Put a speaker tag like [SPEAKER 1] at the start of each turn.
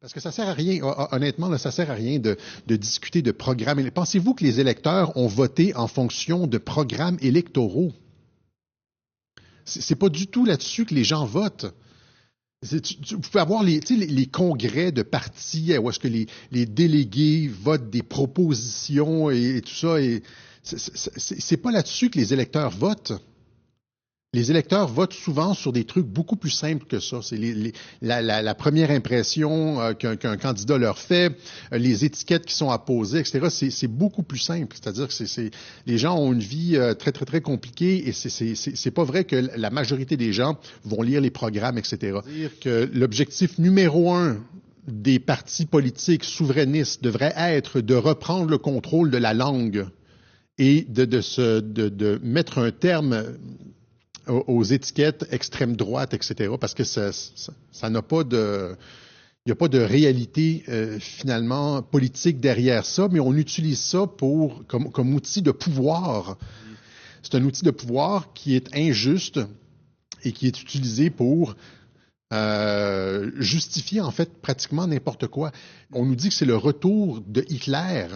[SPEAKER 1] Parce que ça sert à rien, honnêtement, là, ça sert à rien de discuter de programmes. Pensez-vous que les électeurs ont voté en fonction de programmes électoraux? C'est pas du tout là-dessus que les gens votent. Vous pouvez avoir les congrès de partis où est-ce que les délégués votent des propositions et tout ça. Et c'est pas là-dessus que les électeurs votent. Les électeurs votent souvent sur des trucs beaucoup plus simples que ça. C'est la première impression qu'un candidat leur fait, les étiquettes qui sont apposées, etc. C'est beaucoup plus simple. C'est-à-dire que les gens ont une vie très, très, très compliquée et c'est pas vrai que la majorité des gens vont lire les programmes, etc. Dire que l'objectif numéro un des partis politiques souverainistes devrait être de reprendre le contrôle de la langue et de mettre un terme aux étiquettes extrême droite, etc., parce que ça n'a pas de... Il n'y a pas de réalité finalement politique derrière ça, mais on utilise ça comme outil de pouvoir. C'est un outil de pouvoir qui est injuste et qui est utilisé pour justifier en fait pratiquement n'importe quoi. On nous dit que c'est le retour de Hitler.